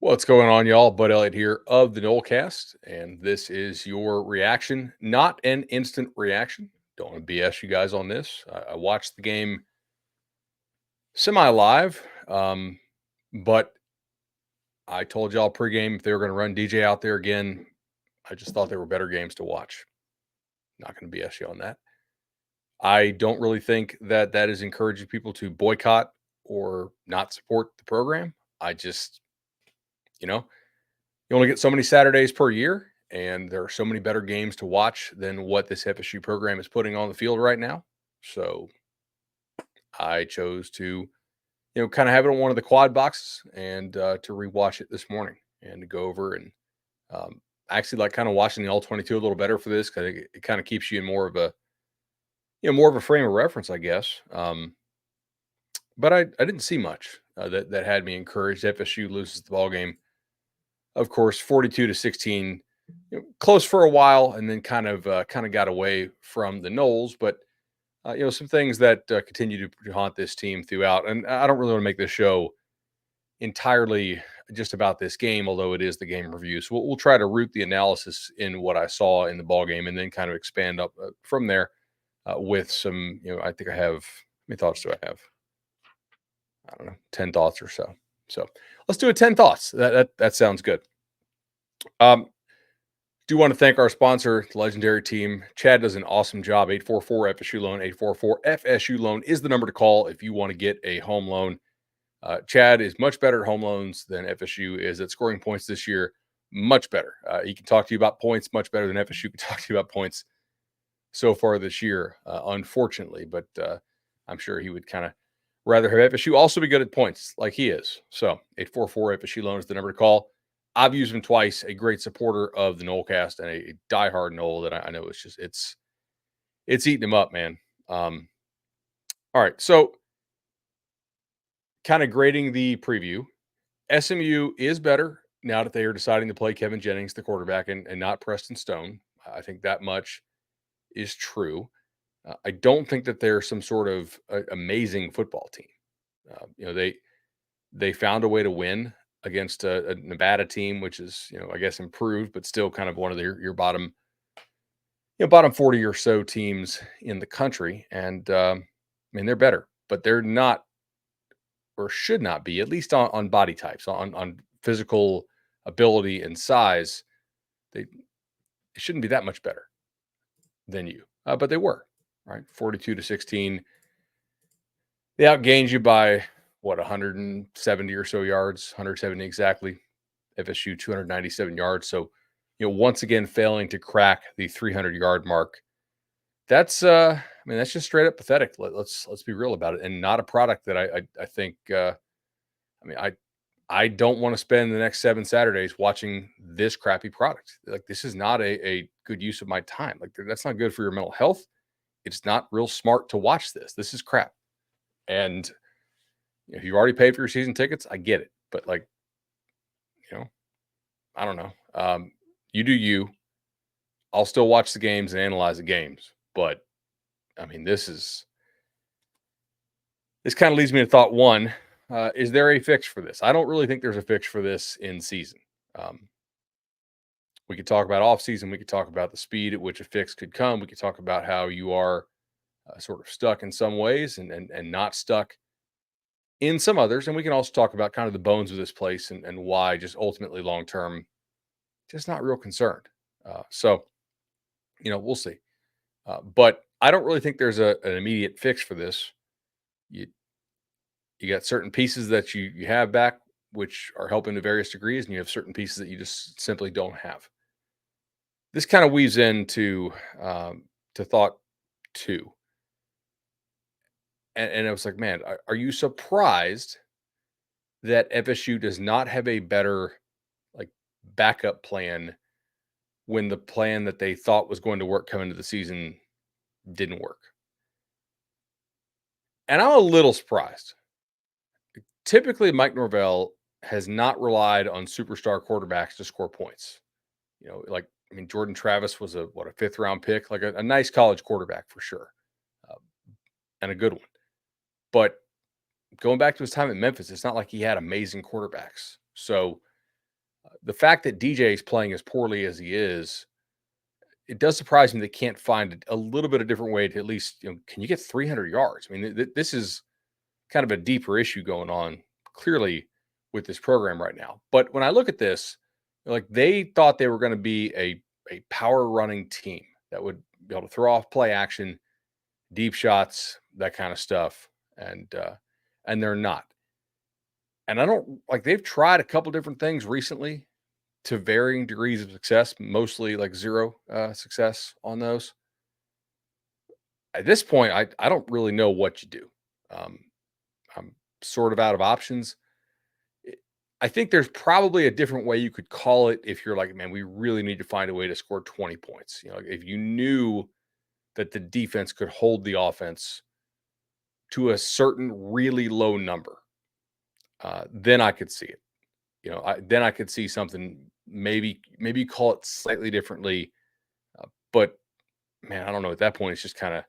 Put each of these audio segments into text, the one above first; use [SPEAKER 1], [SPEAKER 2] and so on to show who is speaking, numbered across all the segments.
[SPEAKER 1] What's going on, y'all? Bud Elliott here of the Nolecast, and this is your reaction, not an instant reaction. Don't want to BS you guys on this. I watched the game semi live, but I told y'all pregame if they were going to run DJ out there again, I just thought there were better games to watch. Not going to BS you on that. I don't really think that that is encouraging people to boycott or not support the program. I just, you know, you only get so many Saturdays per year, and there are so many better games to watch than what this FSU program is putting on the field right now. So I chose to, kind of have it on one of the quad boxes and to rewatch it this morning and to go over and um, I actually like kind of watching the all 22 a little better for this because it kind of keeps you in more of a frame of reference, I guess. But I didn't see much that had me encouraged. FSU loses the ball game, of course, 42-16, close for a while, and then kind of got away from the Knowles. But some things that continue to haunt this team throughout. And I don't really want to make this show entirely just about this game, although it is the game review. So we'll try to root the analysis in what I saw in the ball game, and then kind of expand up from there with some. I think I have. How many thoughts do I have? I don't know, 10 thoughts or so. So let's do a 10 thoughts. That sounds good. Um, do want to thank our sponsor, the legendary team. Chad does an awesome job. 844 FSU loan. 844 FSU loan is the number to call if you want to get a home loan. Chad is much better at home loans than FSU is at scoring points this year. Much better. He can talk to you about points much better than FSU can talk to you about points so far this year, unfortunately. But I'm sure he would kind of rather have FSU also be good at points like he is. So 844 FSU loan is the number to call. I've used him twice. A great supporter of the Nolecast and a diehard Nole that I know it's eating him up, man. All right, so kind of grading the preview. SMU is better now that they are deciding to play Kevin Jennings, the quarterback, and not Preston Stone. I think that much is true. I don't think that they're some sort of amazing football team. They found a way to win against a Nevada team, which is I guess improved, but still kind of one of your bottom bottom 40 or so teams in the country. And I mean they're better, but they're not or should not be, at least on body types, on physical ability and size. They shouldn't be that much better than you, but they were right 42-16. They outgained you by what 170 or so yards, 170 exactly. FSU 297 yards. So, once again failing to crack the 300-yard mark. That's I mean that's just straight up pathetic. Let's be real about it, and not a product that I think. I mean I don't want to spend the next 7 Saturdays watching this crappy product. Like this is not a good use of my time. Like that's not good for your mental health. It's not real smart to watch this. This is crap. And if you've already paid for your season tickets, I get it. But like, you know, I don't know. You do you. I'll still watch the games and analyze the games. But I mean, this kind of leads me to thought one. Is there a fix for this? I don't really think there's a fix for this in season. Um, we could talk about off season. We could talk about the speed at which a fix could come. We could talk about how you are sort of stuck in some ways and not stuck in some others. And we can also talk about kind of the bones of this place and why just ultimately long term, just not real concerned. So, we'll see. But I don't really think there's an immediate fix for this. You you got certain pieces that you have back, which are helping to various degrees, and you have certain pieces that you just simply don't have. This kind of weaves into to thought two, and I was like, man, are you surprised that FSU does not have a better like backup plan when the plan that they thought was going to work coming into the season didn't work? And I'm a little surprised. Typically, Mike Norvell has not relied on superstar quarterbacks to score points. Like I mean, Jordan Travis was a fifth round pick, like a nice college quarterback for sure, uh, and a good one. But going back to his time at Memphis, it's not like he had amazing quarterbacks. So The fact that DJ is playing as poorly as he is, it does surprise me they can't find a little bit of different way to at least, can you get 300 yards? I mean, this is kind of a deeper issue going on clearly with this program right now. But when I look at this, like they thought they were going to be a power running team that would be able to throw off play action, deep shots, that kind of stuff, and they're not. And I don't like they've tried a couple different things recently to varying degrees of success, mostly like zero success on those. At this point, I don't really know what you do. Um, I'm sort of out of options. I think there's probably a different way you could call it if you're like, man, we really need to find a way to score 20 points. Like if you knew that the defense could hold the offense to a certain really low number, then I could see it. Then I could see something. Maybe call it slightly differently, but man, I don't know. At that point, it's just kind of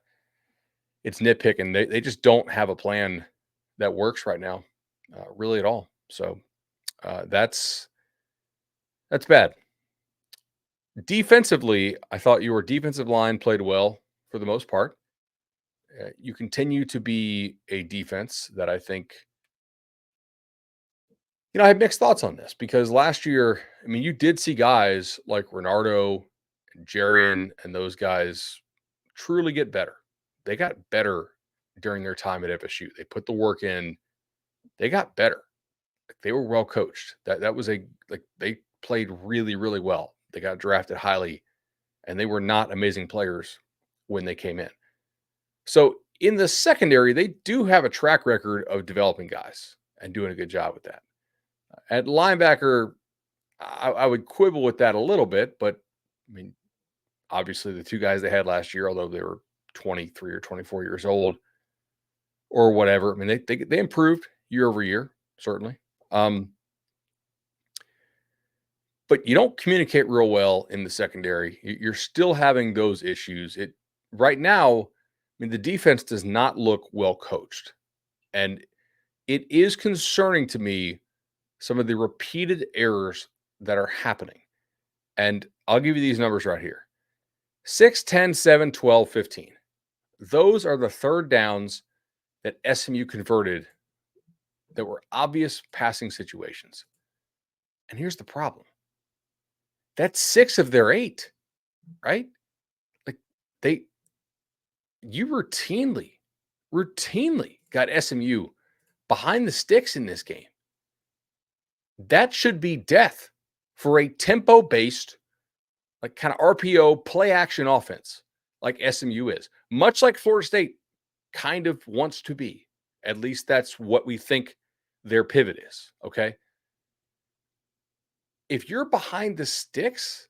[SPEAKER 1] it's nitpicking. They just don't have a plan that works right now, really at all. So that's bad. Defensively, I thought your defensive line played well for the most part. You continue to be a defense that I think, I have mixed thoughts on this because last year, I mean, you did see guys like Renardo and Jarian and those guys truly get better. They got better during their time at FSU. They put the work in. They got better. Like, they were well coached. That was they played really, really well. They got drafted highly, and they were not amazing players when they came in. So in the secondary, they do have a track record of developing guys and doing a good job with that. At linebacker, I would quibble with that a little bit, but I mean, obviously the two guys they had last year, although they were 23 or 24 years old or whatever, I mean, they improved year over year, certainly. But you don't communicate real well in the secondary. You're still having those issues. Right now, I mean, the defense does not look well coached. And it is concerning to me some of the repeated errors that are happening. And I'll give you these numbers right here: 6, 10, 7, 12, 15. Those are the third downs that SMU converted that were obvious passing situations. And here's the problem: that's 6 of their 8, right? Like they, you routinely got SMU behind the sticks in this game. That should be death for a tempo based, like kind of RPO play action offense like SMU is, much like Florida State kind of wants to be. At least that's what we think their pivot is. Okay. If you're behind the sticks,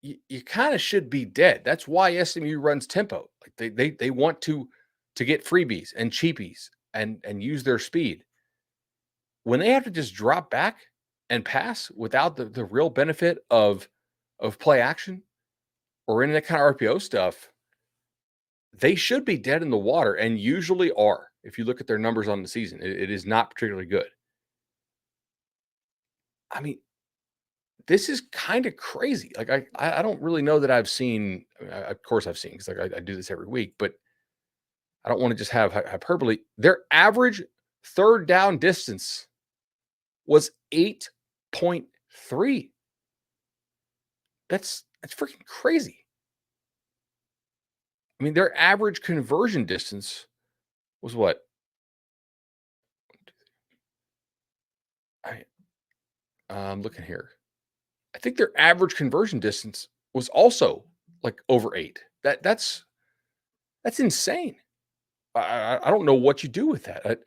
[SPEAKER 1] you kind of should be dead. That's why SMU runs tempo. Like they want to get freebies and cheapies and use their speed. When they have to just drop back and pass without the real benefit of play action or any of that kind of RPO stuff, they should be dead in the water and usually are. If you look at their numbers on the season, it is not particularly good. I mean, this is kind of crazy. Like I don't really know that I've seen. Of course, I've seen because like I do this every week, but I don't want to just have hyperbole. Their average third down distance was 8.3. That's freaking crazy. I mean, their average conversion distance was what? I'm looking here. I think their average conversion distance was also like over 8. That's insane. I don't know what you do with that.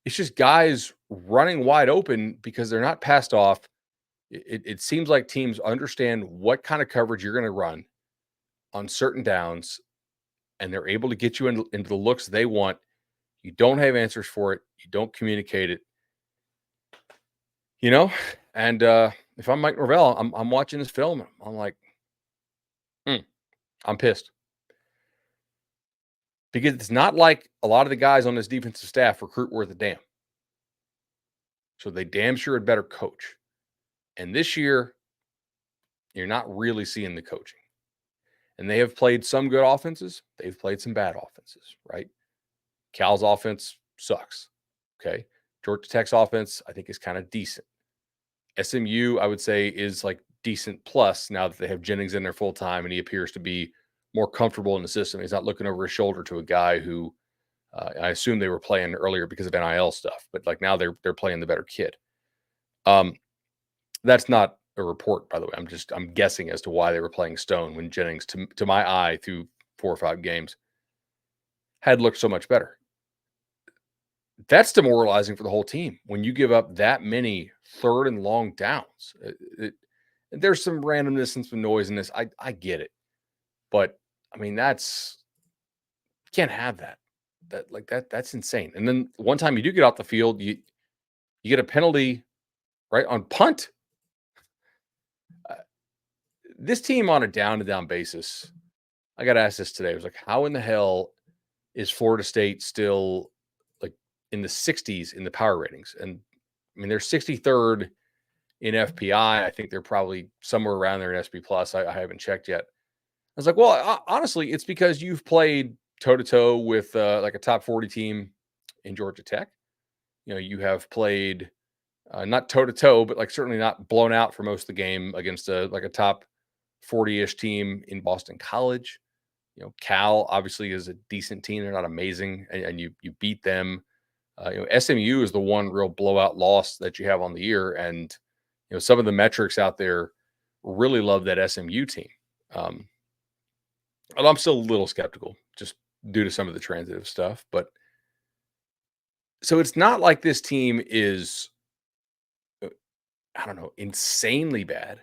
[SPEAKER 1] It's just guys running wide open because they're not passed off. It seems like teams understand what kind of coverage you're going to run on certain downs, and they're able to get you into the looks they want. You don't have answers for it. You don't communicate it. And if I'm Mike Norvell, I'm watching this film. I'm like, I'm pissed because it's not like a lot of the guys on this defensive staff recruit worth a damn. So they damn sure had better coach. And this year, you're not really seeing the coaching. And they have played some good offenses. They've played some bad offenses, right? Cal's offense sucks. Okay. Georgia Tech's offense, I think, is kind of decent. SMU, I would say, is like decent plus now that they have Jennings in there full time and he appears to be more comfortable in the system. He's not looking over his shoulder to a guy who I assume they were playing earlier because of NIL stuff, but like now they're playing the better kid. Um, that's not a report, by the way. I'm guessing as to why they were playing Stone when Jennings, to my eye, through 4 or 5 games, had looked so much better. That's demoralizing for the whole team when you give up that many third and long downs. There's some randomness and some noise in this. I get it, but I mean can't have that. That's insane. And then one time you do get off the field, you get a penalty right on punt. Uh, this team on a down to down basis. I got asked this today. I was like, how in the hell is Florida State still like in the 60s in the power ratings? And I mean, they're 63rd in FPI. I think they're probably somewhere around there in SP plus. I haven't checked yet. I was like, well, honestly, it's because you've played toe to toe with like a top 40 team in Georgia Tech. You know, you have played not toe to toe, but like certainly not blown out for most of the game against a top 40-ish team in Boston College. You know, Cal obviously is a decent team. They're not amazing, and you beat them. SMU is the one real blowout loss that you have on the year, and some of the metrics out there really love that SMU team. Um, and I'm still a little skeptical just due to some of the transitive stuff, but so it's not like this team is I don't know, insanely bad,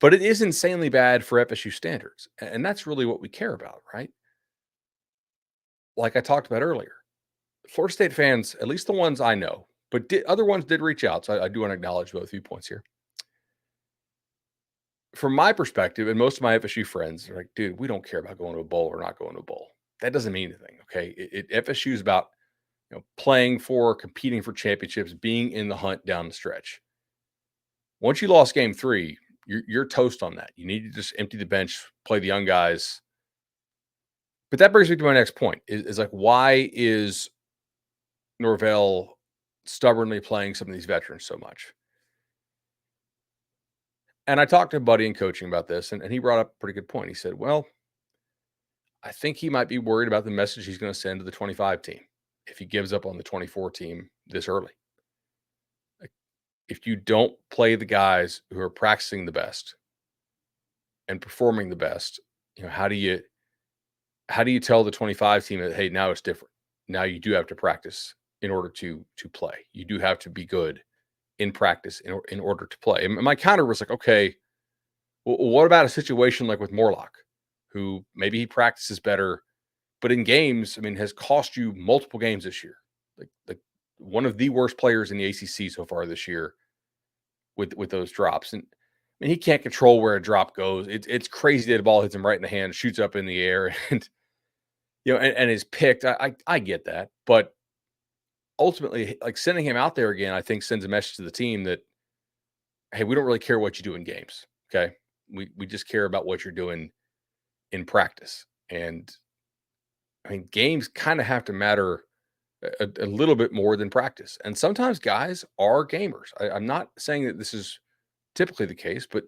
[SPEAKER 1] but it is insanely bad for FSU standards. And that's really what we care about, right? Like I talked about earlier, Florida State fans, at least the ones I know, but other ones did reach out. So I do want to acknowledge both viewpoints here. From my perspective, and most of my FSU friends are like, dude, we don't care about going to a bowl or not going to a bowl. That doesn't mean anything. Okay. FSU is about playing for, competing for championships, being in the hunt down the stretch. Once you lost game 3, you're toast on that. You need to just empty the bench, play the young guys. But that brings me to my next point: is like, why is Norvell stubbornly playing some of these veterans so much? And I talked to a buddy in coaching about this, and he brought up a pretty good point. He said, well, I think he might be worried about the message he's going to send to the 25 team if he gives up on the 24 team this early. Like, if you don't play the guys who are practicing the best and performing the best, how do you tell the 25 team that, hey, now it's different? Now you do have to practice in order to play. You do have to be good in practice in order to play. And my counter was like, okay, well, what about a situation like with Morlock, who maybe he practices better, but in games, I mean, has cost you multiple games this year. Like one of the worst players in the ACC so far this year with those drops. And I mean, he can't control where a drop goes. It's crazy that the ball hits him right in the hand, shoots up in the air, and and is picked. I get that, but ultimately, like sending him out there again, I think sends a message to the team that, hey, we don't really care what you do in games. Okay, we just care about what you're doing in practice. And I mean, games kind of have to matter a little bit more than practice. And sometimes guys are gamers. I'm not saying that this is typically the case, but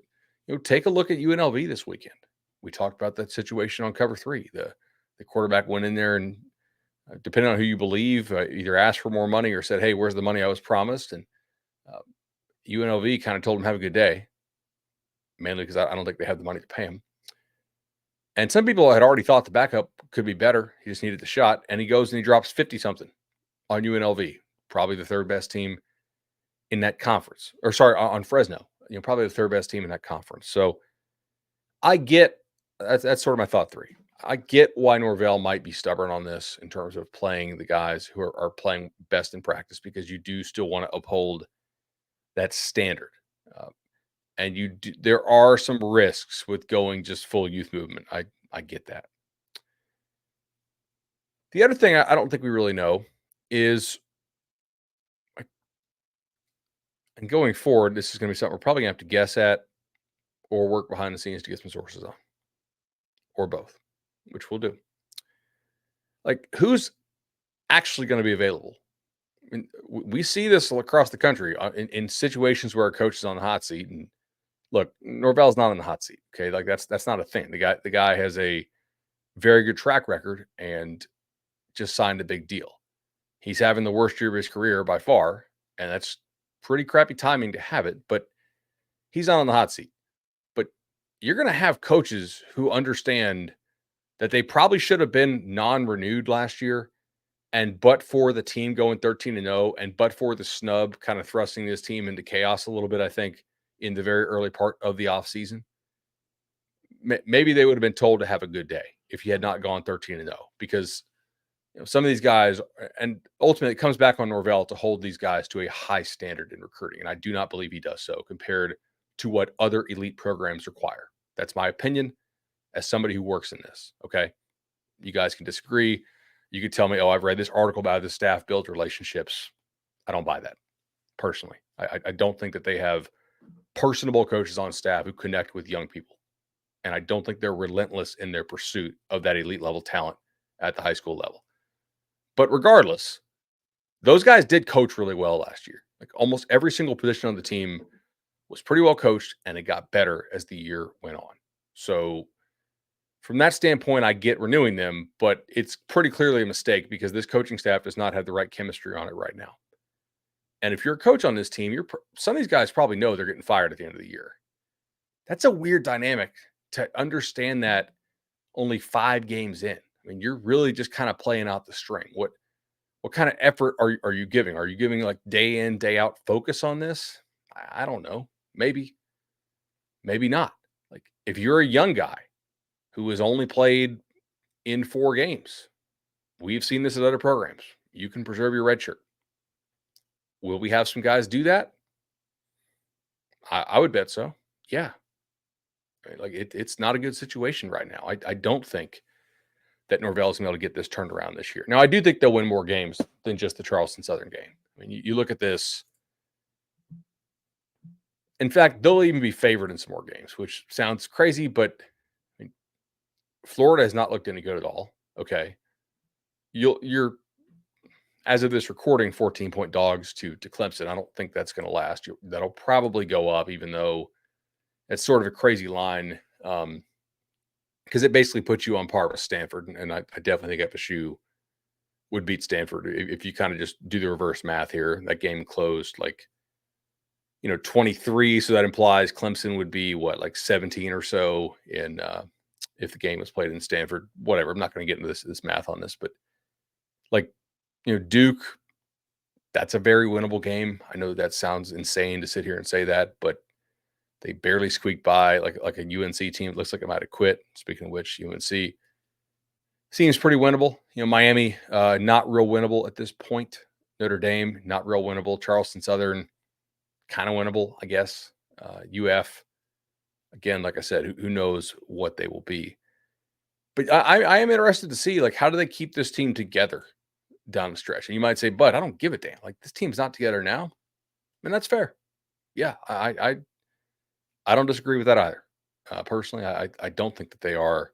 [SPEAKER 1] take a look at UNLV this weekend. We talked about that situation on Cover 3. The quarterback went in there and, depending on who you believe, either asked for more money or said, "Hey, where's the money I was promised?" And UNLV kind of told him, "Have a good day," mainly because I don't think they had the money to pay him. And some people had already thought the backup could be better. He just needed the shot, and he goes and he drops 50 something on UNLV, probably the third best team in that conference, or sorry, on Fresno. Probably the third best team in that conference. So I get that's sort of my thought 3. I get why Norvell might be stubborn on this in terms of playing the guys who are playing best in practice, because you do still want to uphold that standard. Uh, and there are some risks with going just full youth movement. I get that. The other thing I don't think we really know is, And going forward, this is going to be something we're probably going to have to guess at or work behind the scenes to get some sources on, or both, which we'll do. Like, who's actually going to be available? I mean, we see this across the country in situations where a coach is on the hot seat. And look, Norvell's not on the hot seat. Okay, like that's not a thing. The guy has a very good track record and just signed a big deal. He's having the worst year of his career by far, and that's pretty crappy timing to have it. But he's not on the hot seat. But you're going to have coaches who understand that they probably should have been non-renewed last year. And but for the team going 13-0, and but for the snub kind of thrusting this team into chaos a little bit, I think in the very early part of the offseason, maybe they would have been told to have a good day if he had not gone 13-0, because some of these guys, and ultimately it comes back on Norvell to hold these guys to a high standard in recruiting. And I do not believe he does so compared to what other elite programs require. That's my opinion as somebody who works in this. Okay. You guys can disagree. You could tell me, oh, I've read this article about the staff build relationships. I don't buy that personally. I don't think that they have personable coaches on staff who connect with young people. And I don't think they're relentless in their pursuit of that elite level talent at the high school level. But regardless, those guys did coach really well last year. Like almost every single position on the team was pretty well coached, and it got better as the year went on. So from that standpoint, I get renewing them, but it's pretty clearly a mistake because this coaching staff does not have the right chemistry on it right now. And if you're a coach on this team, some of these guys probably know they're getting fired at the end of the year. That's a weird dynamic to understand that only 5 games in. I mean, you're really just kind of playing out the string. What kind of effort are you giving? Are you giving like day in, day out focus on this? I don't know. Maybe not. Like if you're a young guy who has only played in 4 games, we've seen this at other programs. You can preserve your red shirt. Will we have some guys do that? I would bet so. Yeah. Right, like it's not a good situation right now. I don't think that Norvell is going to be able to get this turned around this year. Now, I do think they'll win more games than just the Charleston Southern game. I mean, you look at this. In fact, they'll even be favored in some more games, which sounds crazy, but I mean, Florida has not looked any good at all. Okay. You're as of this recording, 14-point dogs to Clemson. I don't think that's going to last. That'll probably go up, even though it's sort of a crazy line. Because it basically puts you on par with Stanford, and I definitely think FSU would beat Stanford if you kind of just do the reverse math here. That game closed 23, so that implies Clemson would be like 17 or so in if the game was played in Stanford. Whatever. I'm not going to get into this math on this, but Duke, that's a very winnable game. I know that sounds insane to sit here and say that, but they barely squeaked by like a UNC team. It looks like it might have quit. Speaking of which, UNC seems pretty winnable. Miami, not real winnable at this point. Notre Dame, not real winnable. Charleston Southern, kind of winnable, I guess. UF, again, like I said, who knows what they will be. But I am interested to see, how do they keep this team together down the stretch? And you might say, but I don't give a damn. This team's not together now. And that's fair. Yeah, I don't disagree with that either. Personally, I don't think that they are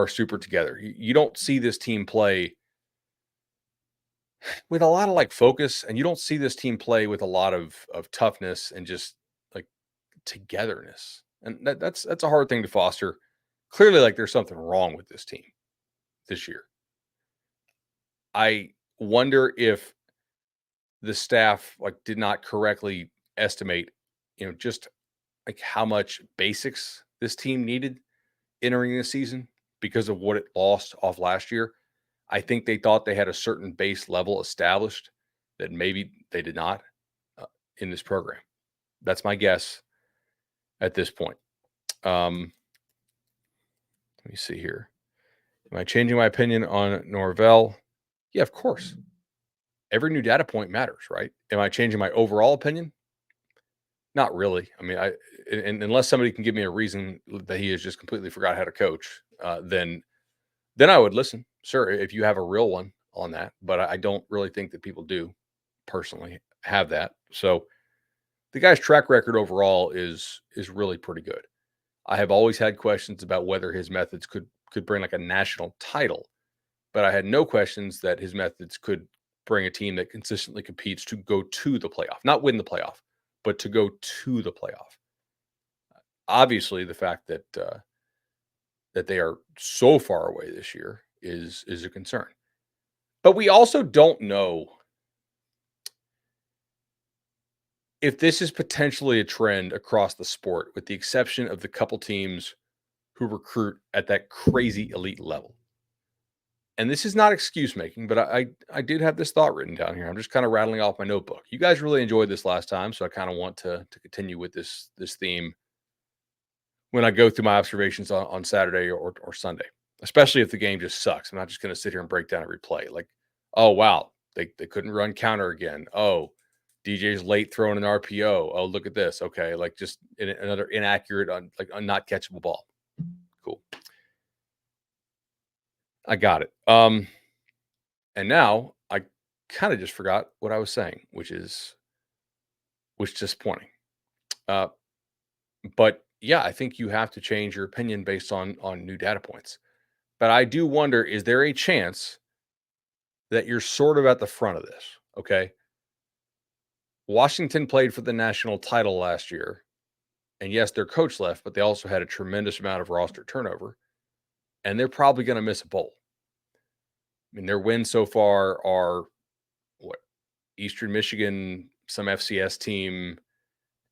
[SPEAKER 1] super together. You don't see this team play with a lot of focus, and you don't see this team play with a lot of toughness and just togetherness. And that's a hard thing to foster. Clearly, there's something wrong with this team this year. I wonder if the staff did not correctly estimate, just how much basics this team needed entering the season because of what it lost off last year. I think they thought they had a certain base level established that maybe they did not in this program. That's my guess at this point. Let me see here. Am I changing my opinion on Norvell? Yeah, of course. Every new data point matters, right? Am I changing my overall opinion? Not really. I mean, unless somebody can give me a reason that he has just completely forgot how to coach, then I would listen. Sure, if you have a real one on that, but I don't really think that people do personally have that. So the guy's track record overall is really pretty good. I have always had questions about whether his methods could bring like a national title, but I had no questions that his methods could bring a team that consistently competes to go to the playoff, not win the playoff, but to go to the playoff. Obviously, the fact that they are so far away this year is a concern. But we also don't know if this is potentially a trend across the sport, with the exception of the couple teams who recruit at that crazy elite level. And this is not excuse making, but I did have this thought written down here. I'm just kind of rattling off my notebook. You guys really enjoyed this last time, so I kind of want to continue with this theme when I go through my observations on Saturday or Sunday, especially if the game just sucks. I'm not just going to sit here and break down a replay. Like, oh wow, they couldn't run counter again. Oh, DJ's late throwing an RPO. Oh, look at this. Okay, like just another inaccurate, like a not catchable ball. Cool, I got it. And now I kind of just forgot what I was saying, which is disappointing. Uh, but yeah, I think you have to change your opinion based on new data points. But I do wonder, is there a chance that you're sort of at the front of this? Okay. Washington played for the national title last year. And yes, their coach left, but they also had a tremendous amount of roster turnover. And they're probably going to miss a bowl. I mean, their wins so far are what? Eastern Michigan, some FCS team,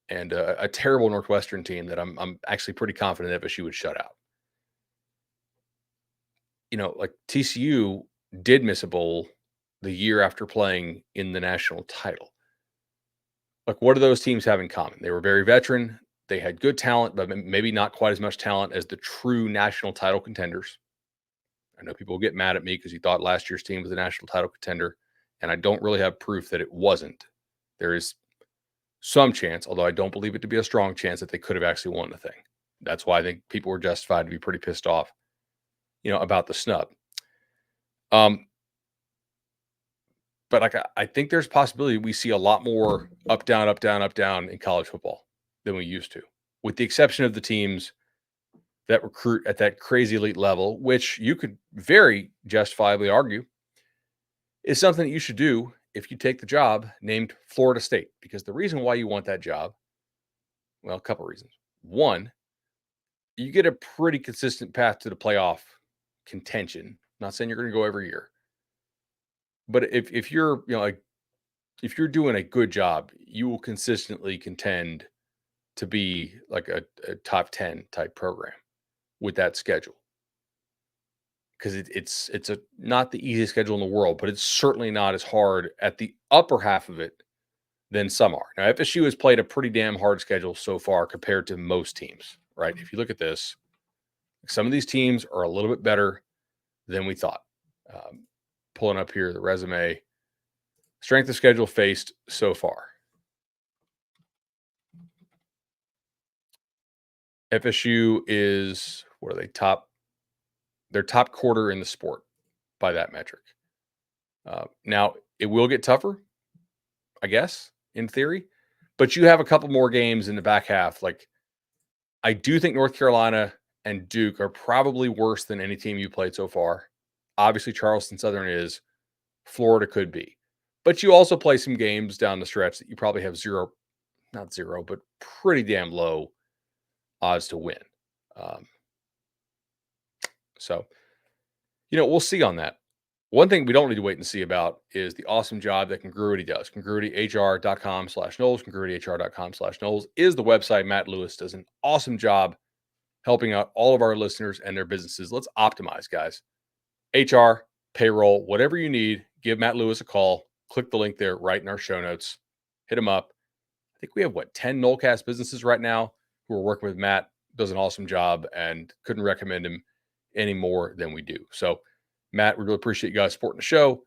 [SPEAKER 1] and a terrible Northwestern team that I'm actually pretty confident FSU would shut out. Like TCU did miss a bowl the year after playing in the national title. Like, what do those teams have in common? They were very veteran. They had good talent, but maybe not quite as much talent as the true national title contenders. I know people will get mad at me because you thought last year's team was a national title contender, and I don't really have proof that it wasn't. There is some chance, although I don't believe it to be a strong chance, that they could have actually won the thing. That's why I think people were justified to be pretty pissed off, about the snub. But like I think there's a possibility we see a lot more up down up down up down in college football than we used to, with the exception of the teams that recruit at that crazy elite level, which you could very justifiably argue is something that you should do if you take the job named Florida State. Because the reason why you want that job, well, a couple reasons. One, you get a pretty consistent path to the playoff contention. I'm not saying you're going to go every year, but if you're like if you're doing a good job, you will consistently contend to be like a top 10 type program with that schedule. Because it's a not the easiest schedule in the world, but it's certainly not as hard at the upper half of it than some are. Now, FSU has played a pretty damn hard schedule so far compared to most teams, right? If you look at this, some of these teams are a little bit better than we thought. Pulling up here the resume, strength of schedule faced so far. FSU is what are they top? They're top quarter in the sport by that metric. Now it will get tougher, I guess, in theory, but you have a couple more games in the back half. Like I do think North Carolina and Duke are probably worse than any team you played so far. Obviously, Charleston Southern is. Florida could be, but you also play some games down the stretch that you probably have not zero, but pretty damn low odds to win. Um, so, we'll see on that. One thing we don't need to wait and see about is the awesome job that Congruity does. CongruityHR.com/Knowles, CongruityHR.com/Knowles is the website. Matt Lewis does an awesome job helping out all of our listeners and their businesses. Let's optimize, guys. HR, payroll, whatever you need, give Matt Lewis a call. Click the link there right in our show notes. Hit him up. I think we have 10 Nolecast businesses right now who are working with Matt. Does an awesome job and couldn't recommend him any more than we do. So, Matt, we really appreciate you guys supporting the show.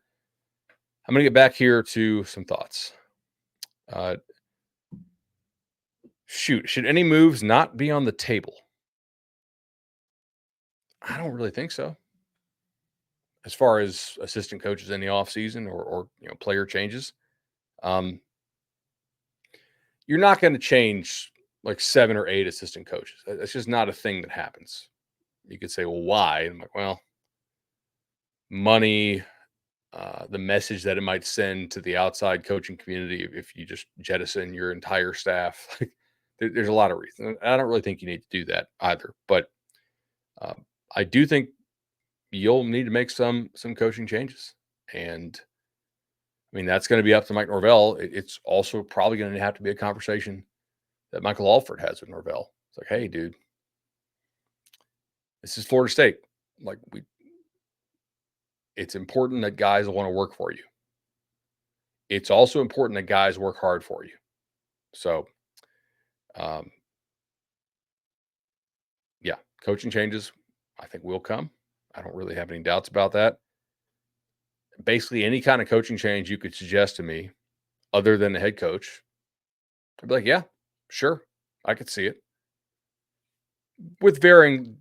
[SPEAKER 1] I'm going to get back here to some thoughts. Should any moves not be on the table? I don't really think so. As far as assistant coaches in the offseason or player changes. you're not going to change like 7 or 8 assistant coaches. That's just not a thing that happens. You could say, well, why? And I'm like, well, money, the message that it might send to the outside coaching community if you just jettison your entire staff. Like, there's a lot of reasons. I don't really think you need to do that either. But I do think you'll need to make some coaching changes, and I mean that's going to be up to Mike Norvell. It's also probably going to have to be a conversation that Michael Alford has with Norvell. It's like, hey, dude, this is Florida State. Like, it's important that guys want to work for you. It's also important that guys work hard for you. So, um, yeah, coaching changes, I think will come. I don't really have any doubts about that. Basically, any kind of coaching change you could suggest to me, other than the head coach, I'd be like, yeah, sure, I could see it. With varying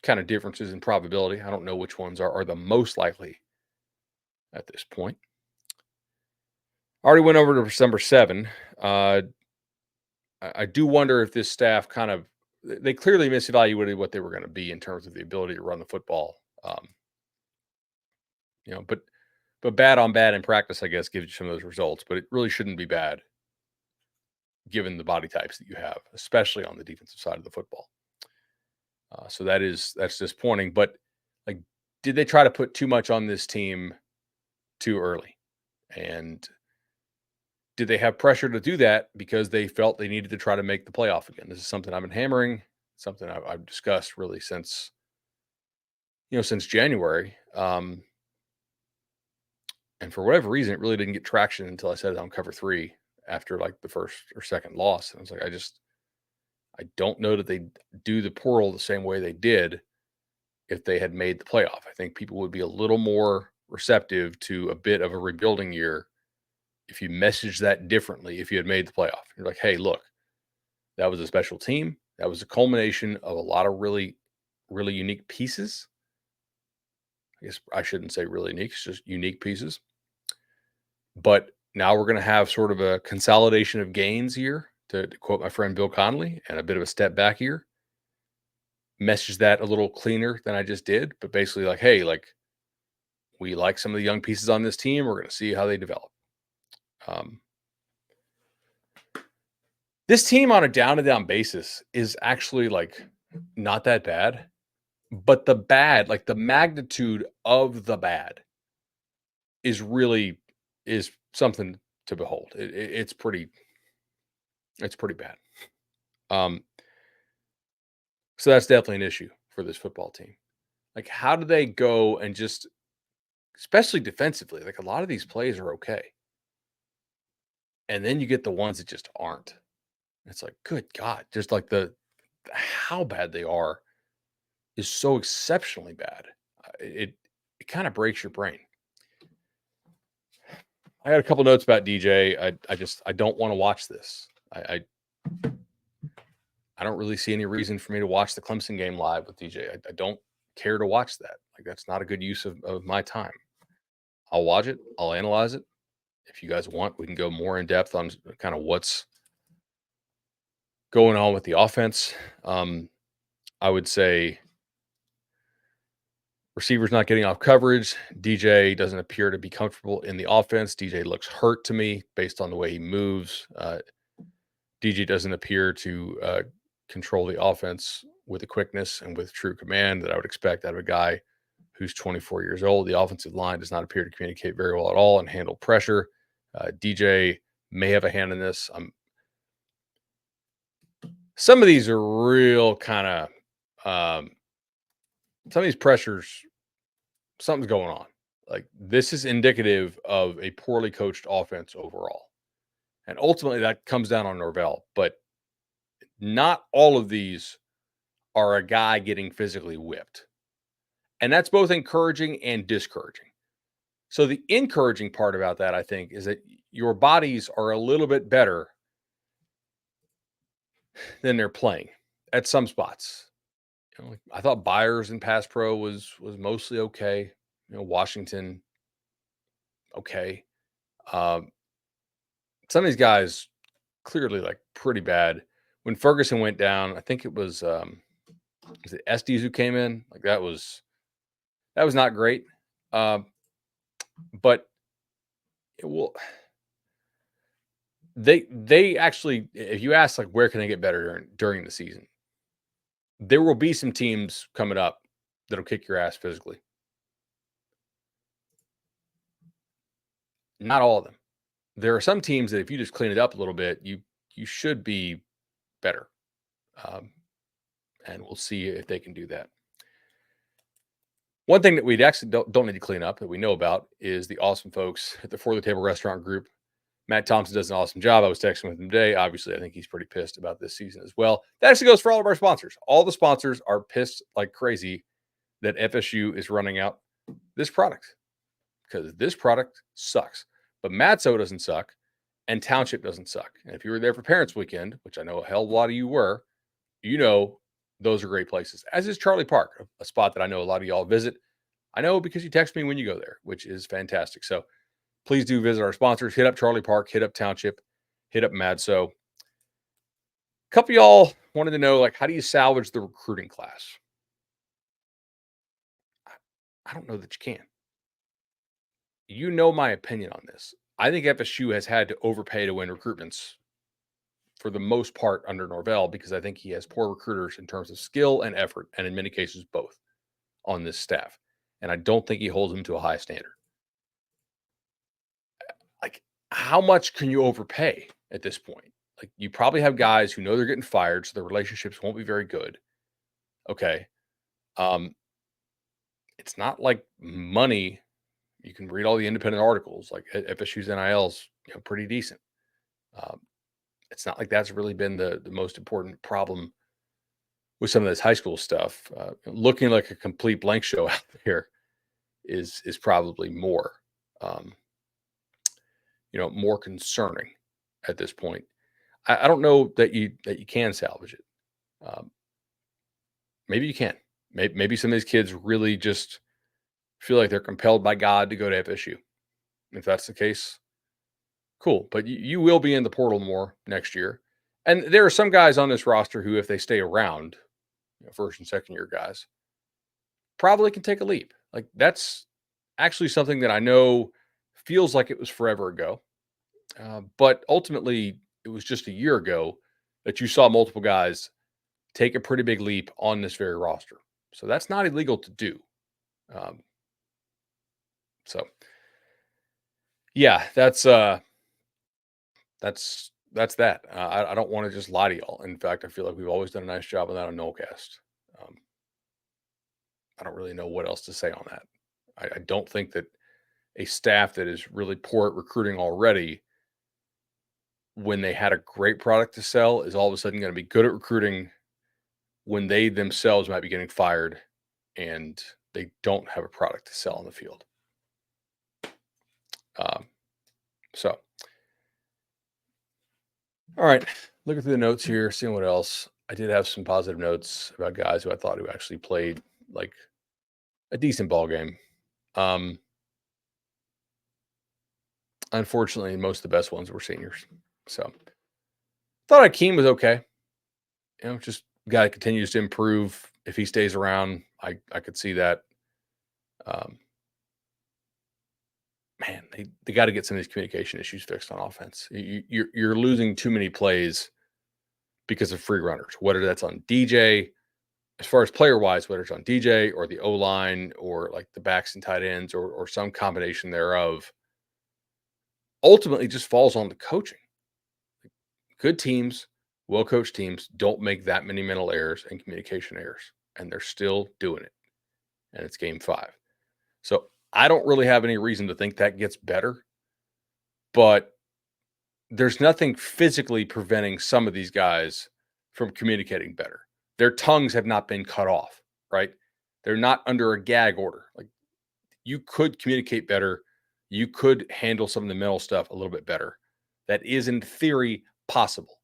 [SPEAKER 1] kind of differences in probability. I don't know which ones are the most likely at this point. Already went over to December 7. I do wonder if this staff kind of they clearly misevaluated what they were going to be in terms of the ability to run the football. But bad on bad in practice, I guess, gives you some of those results. But it really shouldn't be bad given the body types that you have, especially on the defensive side of the football. So that's disappointing. But like, did they try to put too much on this team too early? And did they have pressure to do that because they felt they needed to try to make the playoff again? This is something I've been hammering, something I've discussed really since January. And for whatever reason, it really didn't get traction until I said it on Cover 3 after like the first or second loss. And I was like, I don't know that they do the portal the same way they did if they had made the playoff. I think people would be a little more receptive to a bit of a rebuilding year if you message that differently. If you had made the playoff, you're like, hey, look, that was a special team. That was a culmination of a lot of really, really unique pieces. I guess I shouldn't say really unique, it's just unique pieces. But now we're going to have sort of a consolidation of gains here, to quote my friend Bill Connolly, and a bit of a step back here. Message that a little cleaner than I just did, but basically like, hey, like, we like some of the young pieces on this team. We're going to see how they develop. This team on a down-to-down basis is actually like not that bad, but the bad, like the magnitude of the bad, is something to behold. It's pretty bad. So that's definitely an issue for this football team. Like, how do they go and just, especially defensively, like a lot of these plays are okay, and then you get the ones that just aren't. It's like, good God, just like how bad they are is so exceptionally bad. It kind of breaks your brain. I got a couple notes about DJ. I don't want to watch this. I don't really see any reason for me to watch the Clemson game live with DJ. I don't care to watch that. Like, that's not a good use of my time. I'll watch it. I'll analyze it. If you guys want, we can go more in depth on kind of what's going on with the offense. I would say receivers not getting off coverage. DJ doesn't appear to be comfortable in the offense. DJ looks hurt to me based on the way he moves. DJ doesn't appear to control the offense with the quickness and with true command that I would expect out of a guy who's 24 years old. The offensive line does not appear to communicate very well at all and handle pressure. DJ may have a hand in this. Some of these are real kind of some of these pressures, something's going on. Like, this is indicative of a poorly coached offense overall. And ultimately that comes down on Norvell, but not all of these are a guy getting physically whipped. And that's both encouraging and discouraging. So the encouraging part about that, I think, is that your bodies are a little bit better than they're playing at some spots. I thought Byers in pass pro was mostly okay. Washington, okay. Some of these guys clearly like pretty bad. When Ferguson went down, I think it was it Estes who came in? Like that was not great. Um, but it will they actually, if you ask like where can they get better during the season, there will be some teams coming up that'll kick your ass physically. Not all of them. There are some teams that if you just clean it up a little bit, you should be better. Um, and we'll see if they can do that. One thing that we actually don't need to clean up that we know about is the awesome folks at the For the Table Restaurant Group. Matt Thompson does an awesome job. I was texting with him today. Obviously, I think he's pretty pissed about this season as well. That actually goes for all of our sponsors. All the sponsors are pissed like crazy that FSU is running out this product because this product sucks. But Matzo doesn't suck and Township doesn't suck. And if you were there for Parents Weekend, which I know a hell of a lot of you were, you know those are great places, as is Charlie Park, a spot that I know a lot of y'all visit. I know because you text me when you go there, which is fantastic. So please do visit our sponsors. Hit up Charlie Park, hit up Township, hit up Madso. A couple of y'all wanted to know, like, how do you salvage the recruiting class? I don't know that you can. You know my opinion on this. I think FSU has had to overpay to win recruitments for the most part under Norvell because I think he has poor recruiters in terms of skill and effort, and in many cases, both on this staff. And I don't think he holds them to a high standard. Like, how much can you overpay at this point? Like, you probably have guys who know they're getting fired, so their relationships won't be very good. Okay. Um, it's not like money. You can read all the independent articles. Like FSU's NIL's, pretty decent. Um, it's not like that's really been the most important problem with some of this high school stuff. Looking like a complete blank show out there is probably more, um, more concerning at this point. I don't know that you can salvage it. Um, maybe you can. Maybe some of these kids really just feel like they're compelled by God to go to FSU. If that's the case, cool. But you will be in the portal more next year. And there are some guys on this roster who, if they stay around, first and second year guys, probably can take a leap. Like that's actually something that I know feels like it was forever ago. But ultimately, it was just a year ago that you saw multiple guys take a pretty big leap on this very roster. So that's not illegal to do. Um, so yeah, that's that. I don't want to just lie to y'all. In fact, I feel like we've always done a nice job on that on Nolecast. Um, I don't really know what else to say on that. I don't think that a staff that is really poor at recruiting already, when they had a great product to sell, is all of a sudden going to be good at recruiting when they themselves might be getting fired and they don't have a product to sell on the field. Um, so, all right, looking through the notes here, seeing what else. I did have some positive notes about guys who I thought who actually played like a decent ball game. Unfortunately, most of the best ones were seniors. So, thought Akeem was okay. Just guy that continues to improve. If he stays around, I could see that. Um, man, they got to get some of these communication issues fixed on offense. You're losing too many plays because of free runners, whether that's on DJ, as far as player wise, whether it's on DJ or the O line or like the backs and tight ends or some combination thereof. Ultimately, just falls on the coaching. Good teams, well coached teams don't make that many mental errors and communication errors, and they're still doing it. And it's game 5. So I don't really have any reason to think that gets better, but there's nothing physically preventing some of these guys from communicating better. Their tongues have not been cut off, right? They're not under a gag order. Like you could communicate better. You could handle some of the mental stuff a little bit better. That is in theory possible.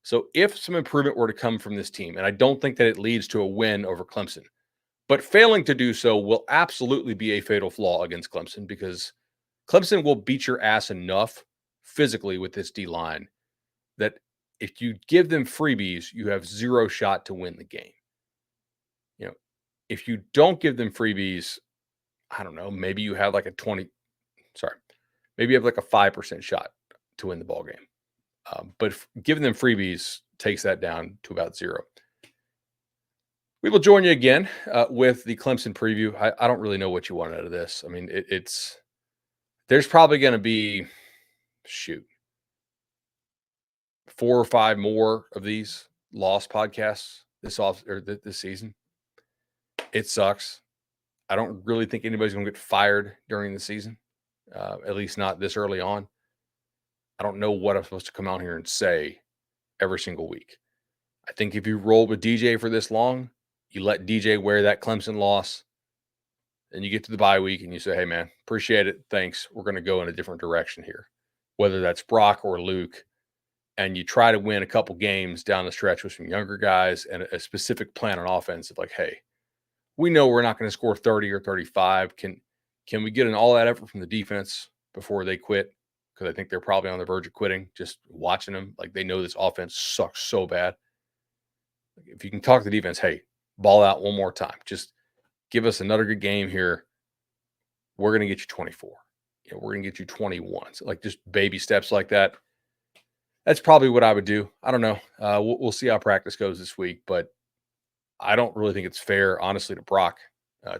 [SPEAKER 1] So if some improvement were to come from this team, and I don't think that it leads to a win over Clemson, but failing to do so will absolutely be a fatal flaw against Clemson because Clemson will beat your ass enough physically with this D line that if you give them freebies, you have zero shot to win the game. You know, if you don't give them freebies, I don't know, maybe you have like a 20, sorry, maybe you have like a 5% shot to win the ball game. But giving them freebies takes that down to about zero. We will join you again with the Clemson preview. I don't really know what you want out of this. I mean, there's probably going to be, shoot, 4 or 5 more of these lost podcasts this season. It sucks. I don't really think anybody's going to get fired during the season, at least not this early on. I don't know what I'm supposed to come out here and say every single week. I think if you roll with DJ for this long, you let DJ wear that Clemson loss, and you get to the bye week and you say, hey, man, appreciate it. Thanks. We're going to go in a different direction here, whether that's Brock or Luke. And you try to win a couple games down the stretch with some younger guys and a specific plan on offense of like, hey, we know we're not going to score 30 or 35. Can we get an all-out effort from the defense before they quit? Because I think they're probably on the verge of quitting, just watching them. Like, they know this offense sucks so bad. If you can talk to the defense, hey, ball out one more time. Just give us another good game here. We're going to get you 24. We're going to get you 21. So, like, just baby steps like that. That's probably what I would do. I don't know. We'll see how practice goes this week, but I don't really think it's fair, honestly, to Brock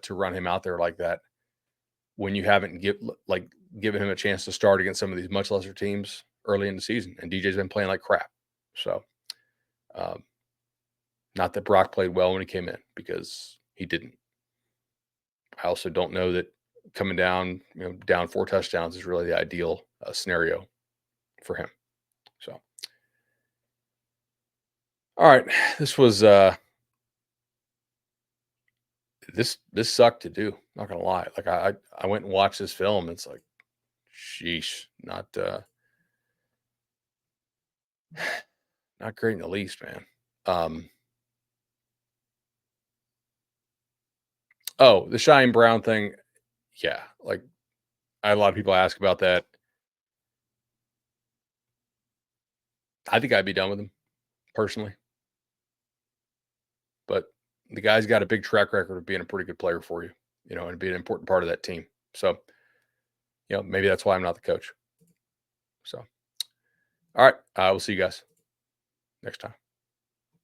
[SPEAKER 1] to run him out there like that when you haven't given him a chance to start against some of these much lesser teams early in the season. And DJ's been playing like crap. So, not that Brock played well when he came in, because he didn't. I also don't know that coming down, down 4 touchdowns is really the ideal scenario for him. So, all right, this was this sucked to do. Not gonna lie. Like, I went and watched this film. It's like, sheesh, not not great in the least, man. Oh, the Shine Brown thing. Yeah, like, I had a lot of people ask about that. I think I'd be done with him personally, but the guy's got a big track record of being a pretty good player for you, and being an important part of that team. So, maybe that's why I'm not the coach. So, all right, we'll see you guys next time.